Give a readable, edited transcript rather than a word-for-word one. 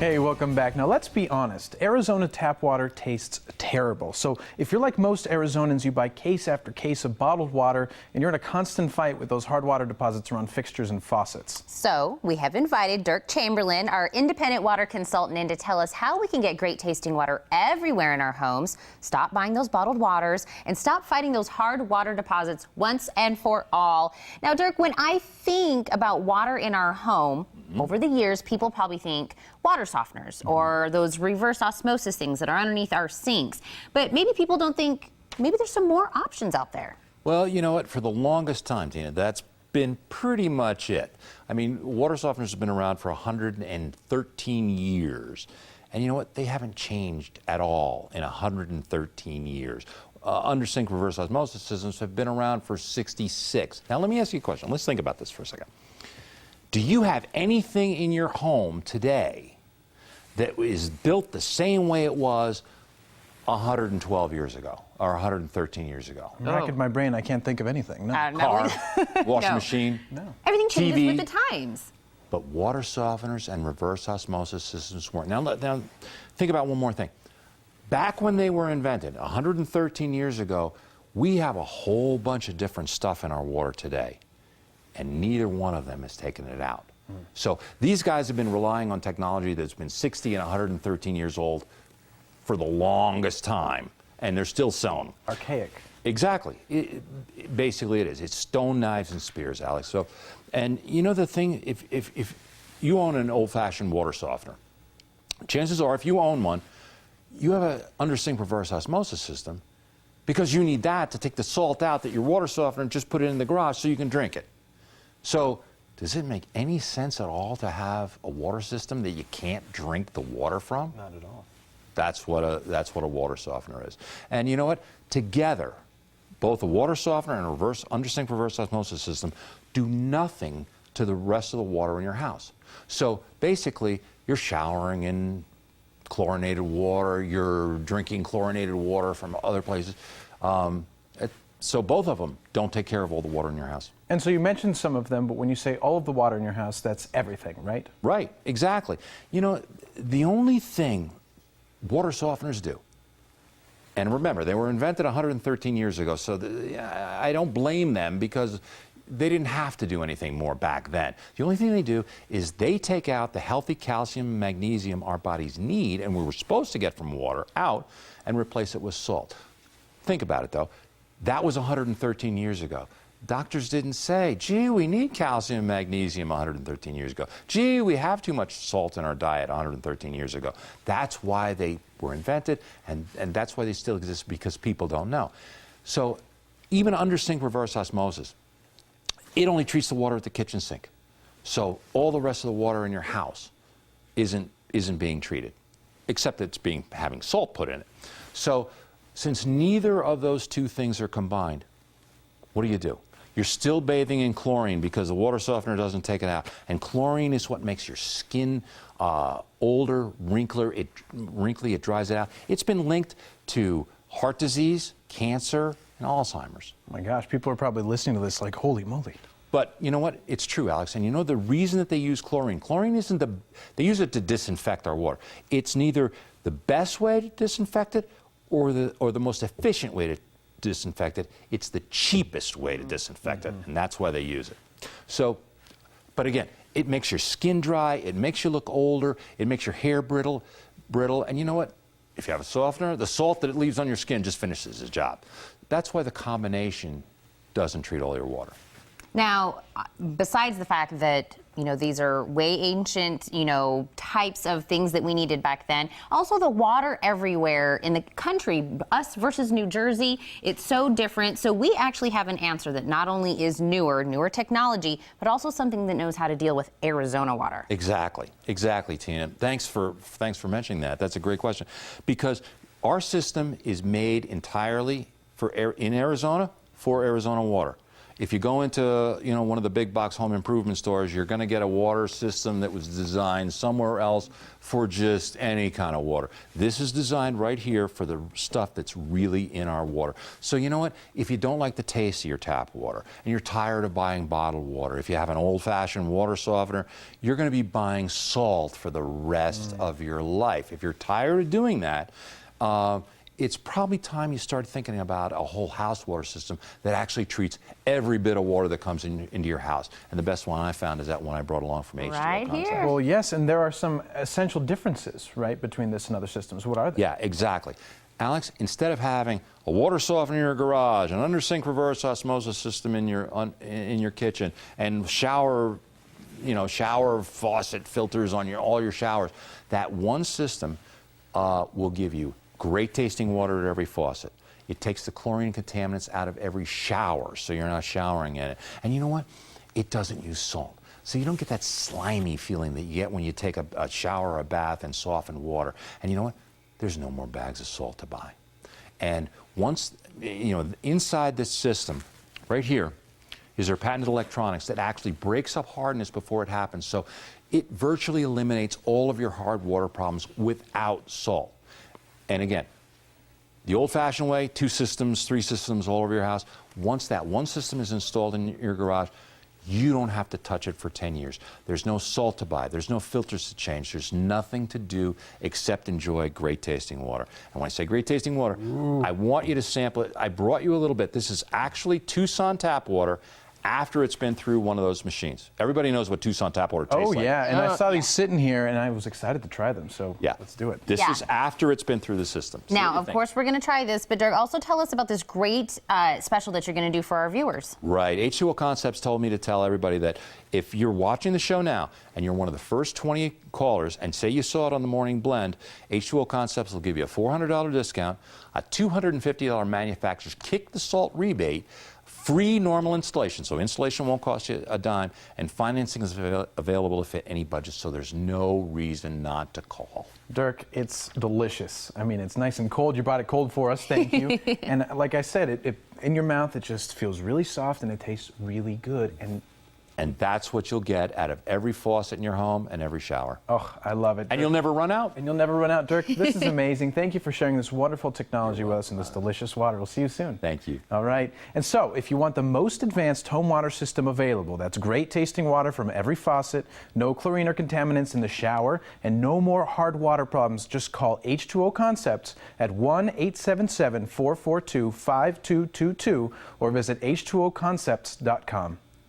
Hey, welcome back. Now, let's be honest. Arizona tap water tastes terrible. So if you're like most Arizonans, you buy case after case of bottled water, and you're in a constant fight with those hard water deposits around fixtures and faucets. So we have invited Derk Chamberlin, our independent water consultant, in to tell us how we can get great tasting water everywhere in our homes, stop buying those bottled waters, and stop fighting those hard water deposits once and for all. Now, Derk, when I think about water in our home, over the years, people probably think water softeners or those reverse osmosis things that are underneath our sinks. But maybe people don't think maybe there's some more options out there. Well, you know what? For the longest time, Tina, that's been pretty much it. I mean, water softeners have been around for 113 years. And you know what? They haven't changed at all in 113 years. Under sink reverse osmosis systems have been around for 66. Now, let me ask you a question. Let's think about this for a second. Do you have anything in your home today that is built the same way it was 112 years ago or 113 years ago? Racking my brain, I can't think of anything. No. Car, washing No. machine, No. Everything changes TV. with the times. But water softeners and reverse osmosis systems weren't. Now think about one more thing. Back when they were invented, 113 years ago, we have a whole bunch of different stuff in our water today, and neither one of them has taken it out. So these guys have been relying on technology that's been 60 and 113 years old for the longest time, and they're still selling them. Archaic. Exactly. Basically, it is. It's stone knives and spears, Alex. So, and you know the thing, if you own an old-fashioned water softener, chances are, if you own one, you have an under-sink reverse osmosis system because you need that to take the salt out that your water softener and just put it in the garage so you can drink it. So, does it make any sense at all to have a water system that you can't drink the water from? Not at all. That's what a water softener is. And you know what? Together, both a water softener and a under-sink reverse osmosis system do nothing to the rest of the water in your house. So basically, you're showering in chlorinated water, you're drinking chlorinated water from other places. So both of them don't take care of all the water in your house. And so you mentioned some of them, but when you say all of the water in your house, that's everything, right? Right, exactly. You know, the only thing water softeners do, and remember, they were invented 113 years ago, so I don't blame them because they didn't have to do anything more back then. The only thing they do is they take out the healthy calcium and magnesium our bodies need and we were supposed to get from water out and replace it with salt. Think about it, though. That was 113 years ago. Doctors didn't say, gee, we need calcium and magnesium 113 years ago. Gee, we have too much salt in our diet 113 years ago. That's why they were invented, and that's why they still exist, because people don't know. So even under sink reverse osmosis, it only treats the water at the kitchen sink. So all the rest of the water in your house isn't being treated, except it's having salt put in it. So since neither of those two things are combined, what do? You're still bathing in chlorine because the water softener doesn't take it out. And chlorine is what makes your skin older, wrinkly, it dries it out. It's been linked to heart disease, cancer, and Alzheimer's. Oh my gosh, people are probably listening to this like, holy moly. But you know what? It's true, Alex. And you know the reason that they use chlorine? Chlorine isn't they use it to disinfect our water. It's neither the best way to disinfect it or the most efficient way to disinfect it. It's the cheapest way to disinfect it, and that's why they use it. So, but again, it makes your skin dry, it makes you look older, it makes your hair brittle, and you know what? If you have a softener, the salt that it leaves on your skin just finishes its job. That's why the combination doesn't treat all your water. Now, besides the fact that, these are way ancient, types of things that we needed back then, also the water everywhere in the country, us versus New Jersey, it's so different. So we actually have an answer that not only is newer technology, but also something that knows how to deal with Arizona water. Exactly, Tina. Thanks for mentioning that. That's a great question. Because our system is made entirely in Arizona for Arizona water. if you go into, you know, one of the big box home improvement stores, you're going to get a water system that was designed somewhere else for just any kind of water. This is designed right here for the stuff that's really in our water. So you know what? If you don't like the taste of your tap water and you're tired of buying bottled water, if you have an old-fashioned water softener, you're going to be buying salt for the rest of your life. If you're tired of doing that, it's probably time you start thinking about a whole house water system that actually treats every bit of water that comes into your house. And the best one I found is that one I brought along from H2O Right Concepts. here. Well, yes, and there are some essential differences, right, between this and other systems. What are they? Yeah, exactly. Alex, instead of having a water softener in your garage, an under-sink reverse osmosis system in your kitchen, and shower faucet filters on all your showers, that one system will give you great tasting water at every faucet. It takes the chlorine contaminants out of every shower, so you're not showering in it. And you know what? It doesn't use salt. So you don't get that slimy feeling that you get when you take a shower or a bath in softened water. And you know what? There's no more bags of salt to buy. And once, you know, inside this system, right here, is our patented electronics that actually breaks up hardness before it happens. So it virtually eliminates all of your hard water problems without salt. And again, the old-fashioned way, 2 systems, 3 systems all over your house. Once that one system is installed in your garage, you don't have to touch it for 10 years. There's no salt to buy. There's no filters to change. There's nothing to do except enjoy great tasting water. And when I say great tasting water, I want you to sample it. I brought you a little bit. This is actually Tucson tap water after it's been through one of those machines. Everybody knows what Tucson tap water tastes like. Oh, yeah, and I saw these sitting here, and I was excited to try them, so Yeah. let's do it. This is after it's been through the system. See what Now, you of think. course, we're going to try this, but Dirk, also tell us about this great special that you're going to do for our viewers. Right. H2O Concepts told me to tell everybody that if you're watching the show now and you're one of the first 20 callers and say you saw it on the Morning Blend, H2O Concepts will give you a $400 discount, a $250 manufacturer's kick the salt rebate, free normal installation, so installation won't cost you a dime, and financing is available to fit any budget, so there's no reason not to call. Dirk, it's delicious. I mean, it's nice and cold. You brought it cold for us. Thank you. And like I said, it in your mouth, it just feels really soft and it tastes really good. And that's what you'll get out of every faucet in your home and every shower. Oh, I love it. And you'll never run out. And you'll never run out. Dirk, this is amazing. Thank you for sharing this wonderful technology with us and this delicious water. We'll see you soon. Thank you. All right. And so, if you want the most advanced home water system available, that's great tasting water from every faucet, no chlorine or contaminants in the shower, and no more hard water problems, just call H2O Concepts at 1-877-442-5222 or visit h2oconcepts.com.